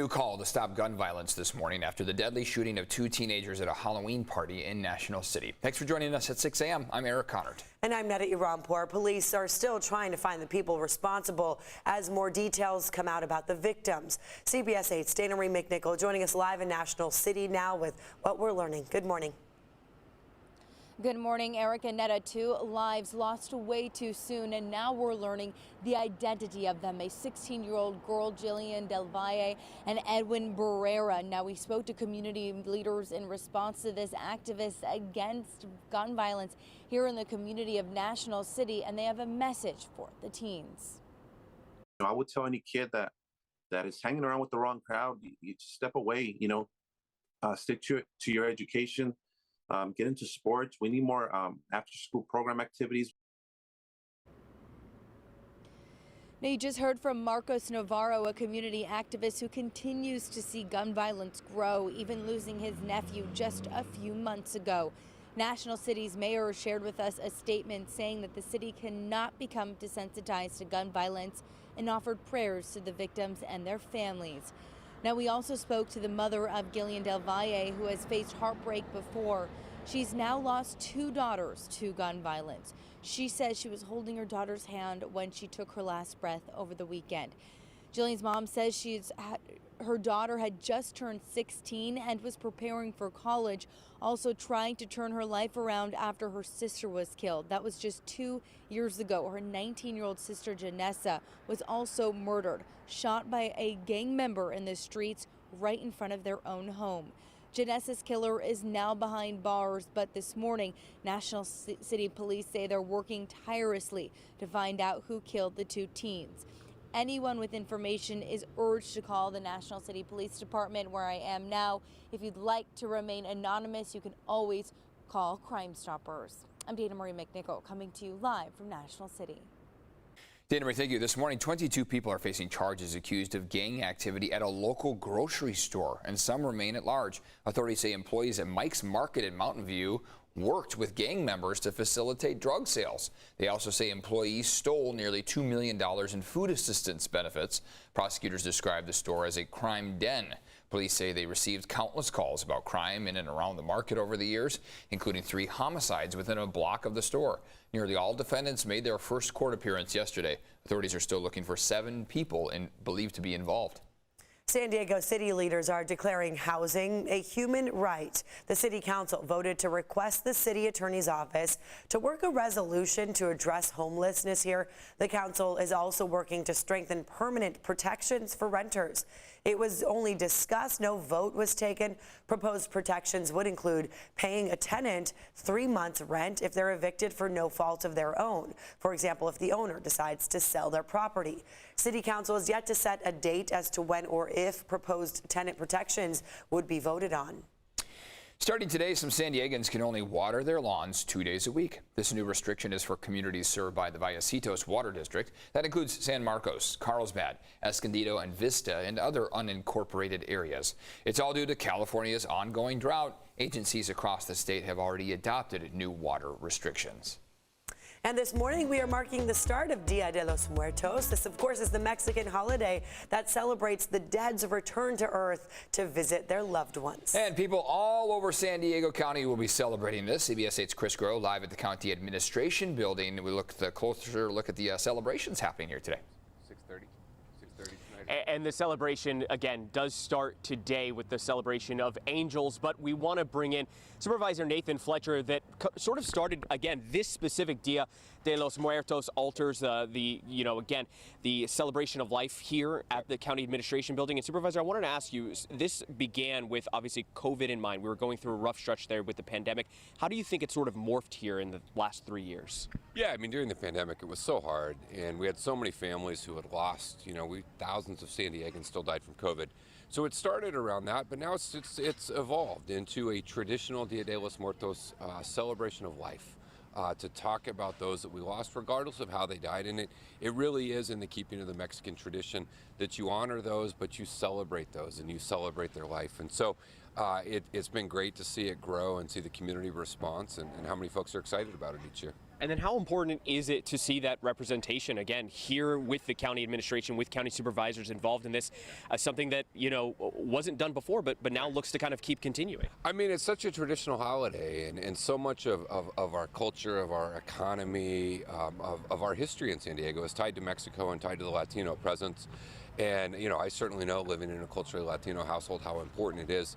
New call to stop gun violence this morning after the deadly shooting of 2 teenagers at a Halloween party in National City. Thanks for joining us at 6 a.m. I'm Eric Connard. And I'm Netta Iranpour. Police are still trying to find the people responsible as more details come out about the victims. CBS 8's Dana Marie McNichol joining us live in National City now with what we're learning. Good morning. Good morning, Eric and Netta. 2 lives lost way too soon, and now we're learning the identity of them. A 16-year-old girl, Jillian Del Valle, and Edwin Barrera. Now, we spoke to community leaders in response to this, activists against gun violence here in the community of National City, and they have a message for the teens. I would tell any kid that is hanging around with the wrong crowd, you step away, stick to your education. Get into sports. We need more after-school program activities. Now, you just heard from Marcos Navarro, a community activist who continues to see gun violence grow, even losing his nephew just a few months ago. National City's mayor shared with us a statement saying that the city cannot become desensitized to gun violence and offered prayers to the victims and their families. Now, we also spoke to the mother of Jillian Del Valle, who has faced heartbreak before. She's now lost 2 daughters to gun violence. She says she was holding her daughter's hand when she took her last breath over the weekend. Jillian's mom says her daughter had just turned 16 and was preparing for college, also trying to turn her life around after her sister was killed. That was just 2 years ago. Her 19-year-old sister, Janessa, was also murdered, shot by a gang member in the streets right in front of their own home. Janessa's killer is now behind bars, but this morning, National City Police say they're working tirelessly to find out who killed the 2 teens. Anyone with information is urged to call the National City Police Department, where I am now. If you'd like to remain anonymous, you can always call Crime Stoppers. I'm Dana Marie McNichol, coming to you live from National City. Dana Marie, thank you. This morning, 22 people are facing charges accused of gang activity at a local grocery store, and some remain at large. Authorities say employees at Mike's Market in Mountain View worked with gang members to facilitate drug sales. They also say employees stole nearly $2 million in food assistance benefits. Prosecutors describe the store as a crime den. Police say they received countless calls about crime in and around the market over the years, including 3 homicides within a block of the store. Nearly all defendants made their first court appearance yesterday. Authorities are still looking for 7 people believed to be involved. San Diego city leaders are declaring housing a human right. The city council voted to request the city attorney's office to work a resolution to address homelessness here. The council is also working to strengthen permanent protections for renters. It was only discussed, no vote was taken. Proposed protections would include paying a tenant 3 months rent if they're evicted for no fault of their own. For example, if the owner decides to sell their property. City council is yet to set a date as to when or if proposed tenant protections would be voted on. Starting today, some San Diegans can only water their lawns 2 days a week. This new restriction is for communities served by the Vallecitos Water District. That includes San Marcos, Carlsbad, Escondido, and Vista, and other unincorporated areas. It's all due to California's ongoing drought. Agencies across the state have already adopted new water restrictions. And this morning, we are marking the start of Dia de los Muertos. This, of course, is the Mexican holiday that celebrates the dead's return to Earth to visit their loved ones. And people all over San Diego County will be celebrating this. CBS 8's Chris Groh live at the County Administration Building. We look at the closer look at the celebrations happening here today. 6:30 tonight. And the celebration, again, does start today with the celebration of angels, but we want to bring in Supervisor Nathan Fletcher that sort of started, again, this specific Dia de los Muertos alters again, the celebration of life here at the County Administration Building. And Supervisor, I wanted to ask you, this began with obviously COVID in mind. We were going through a rough stretch there with the pandemic. How do you think it sort of morphed here in the last 3 years? Yeah, I mean, during the pandemic, it was so hard, and we had so many families who had lost, thousands of San Diegans still died from COVID. So it started around that, but now it's evolved into a traditional Dia de los Muertos celebration of life. To talk about those that we lost, regardless of how they died. And it really is in the keeping of the Mexican tradition that you honor those, but you celebrate those and you celebrate their life. And so it's been great to see it grow and see the community response and how many folks are excited about it each year. And then how important is it to see that representation again here with the county administration, with county supervisors involved in this, something that, you know, wasn't done before, but now looks to kind of keep continuing? I mean, it's such a traditional holiday, and so much of our culture, of our economy, of our history in San Diego is tied to Mexico and tied to the Latino presence. And, you know, I certainly know, living in a culturally Latino household, how important it is.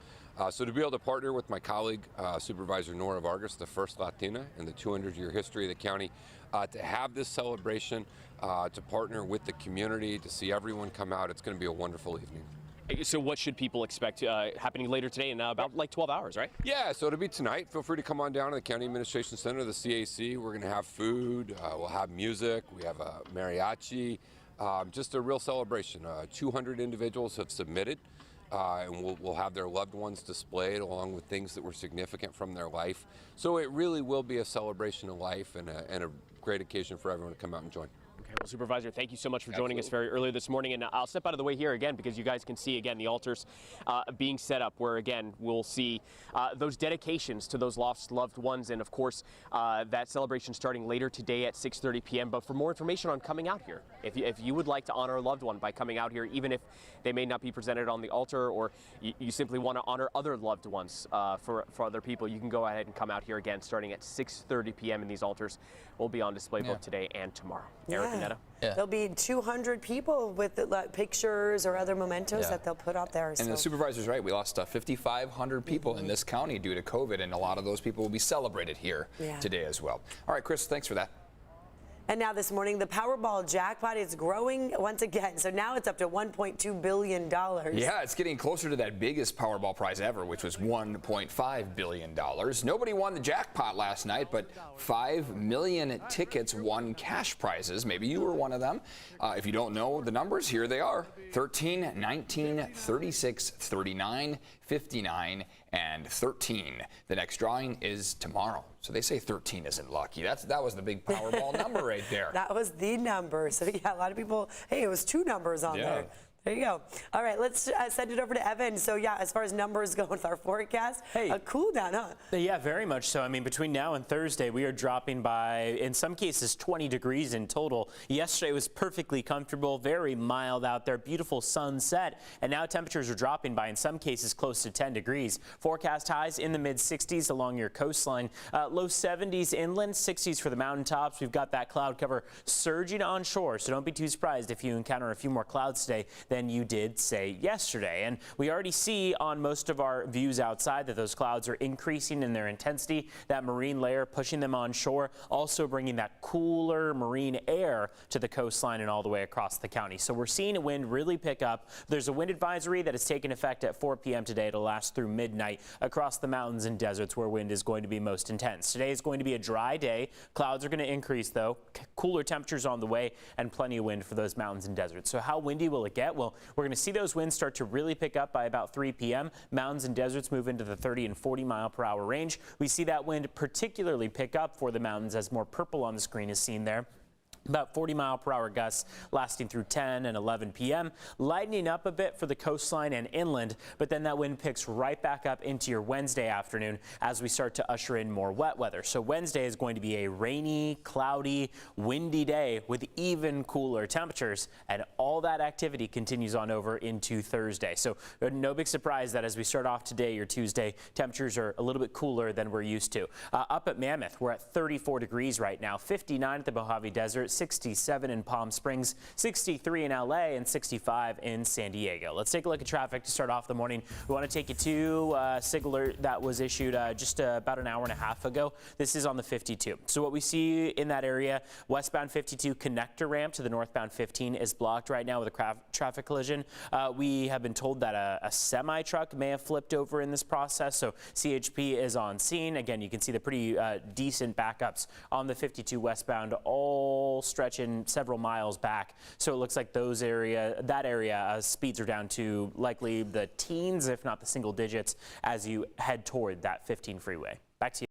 So to be able to partner with my colleague, Supervisor Nora Vargas, the first Latina in the 200-year history of the county, to have this celebration, to partner with the community, to see everyone come out, it's going to be a wonderful evening. So what should people expect happening later today in about like 12 hours, right? Yeah, so it'll be tonight. Feel free to come on down to the County Administration Center, the CAC. We're going to have food, we'll have music, we have a mariachi, just a real celebration. 200 individuals have submitted. And we'll have their loved ones displayed along with things that were significant from their life. So it really will be a celebration of life and a great occasion for everyone to come out and join. Okay, well, Supervisor, thank you so much for joining us very early this morning. And I'll step out of the way here again because you guys can see, again, the altars being set up where, again, we'll see those dedications to those lost loved ones. And, of course, that celebration starting later today at 6:30 p.m. But for more information on coming out here, if you would like to honor a loved one by coming out here, even if they may not be presented on the altar, or you simply want to honor other loved ones for other people, you can go ahead and come out here again starting at 6:30 p.m. and these altars will be on display both today and tomorrow. Eric and Netta. There'll be 200 people with pictures or other mementos that they'll put out there. And the supervisor's right. We lost 5,500 people in this county due to COVID, and a lot of those people will be celebrated here today as well. All right, Chris, thanks for that. And now this morning, the Powerball jackpot is growing once again. So now it's up to $1.2 billion. Yeah, it's getting closer to that biggest Powerball prize ever, which was $1.5 billion. Nobody won the jackpot last night, but 5 million tickets won cash prizes. Maybe you were one of them. If you don't know the numbers, here they are. 13, 19, 36, 39, 59, and 13. The next drawing is tomorrow. So they say 13 isn't lucky. That was the big Powerball number right there. That was the number. So yeah, a lot of people, hey, it was 2 numbers on there. There you go. All right, let's send it over to Evan. So yeah, as far as numbers go with our forecast, a cool down, huh? Yeah, very much so. I mean, between now and Thursday, we are dropping by, in some cases, 20 degrees in total. Yesterday was perfectly comfortable, very mild out there, beautiful sunset, and now temperatures are dropping by, in some cases, close to 10 degrees. Forecast highs in the mid-60s along your coastline, low 70s inland, 60s for the mountaintops. We've got that cloud cover surging onshore, so don't be too surprised if you encounter a few more clouds today than you did, say, yesterday. And we already see on most of our views outside that those clouds are increasing in their intensity, that marine layer pushing them onshore, also bringing that cooler marine air to the coastline and all the way across the county. So we're seeing a wind really pick up. There's a wind advisory that has taken effect at 4 p.m. today. It'll last through midnight across the mountains and deserts where wind is going to be most intense. Today is going to be a dry day. Clouds are going to increase, though. Cooler temperatures on the way and plenty of wind for those mountains and deserts. So how windy will it get? Well, we're going to see those winds start to really pick up by about 3 p.m. Mountains and deserts move into the 30 and 40 mile per hour range. We see that wind particularly pick up for the mountains as more purple on the screen is seen there. About 40 mile per hour gusts lasting through 10 and 11 p.m. Lightening up a bit for the coastline and inland, but then that wind picks right back up into your Wednesday afternoon as we start to usher in more wet weather. So Wednesday is going to be a rainy, cloudy, windy day with even cooler temperatures, and all that activity continues on over into Thursday. So no big surprise that as we start off today, your Tuesday, temperatures are a little bit cooler than we're used to. Up at Mammoth, we're at 34 degrees right now, 59 at the Mojave Desert, 67 in Palm Springs, 63 in LA, and 65 in San Diego. Let's take a look at traffic to start off the morning. We want to take you to a SIG alert that was issued just about an hour and a half ago. This is on the 52. So what we see in that area, westbound 52 connector ramp to the northbound 15 is blocked right now with a traffic collision. We have been told that a semi truck may have flipped over in this process, so CHP is on scene. Again, you can see the pretty decent backups on the 52 westbound, all stretching several miles back. So it looks like that area speeds are down to likely the teens, if not the single digits, as you head toward that 15 freeway. Back to you.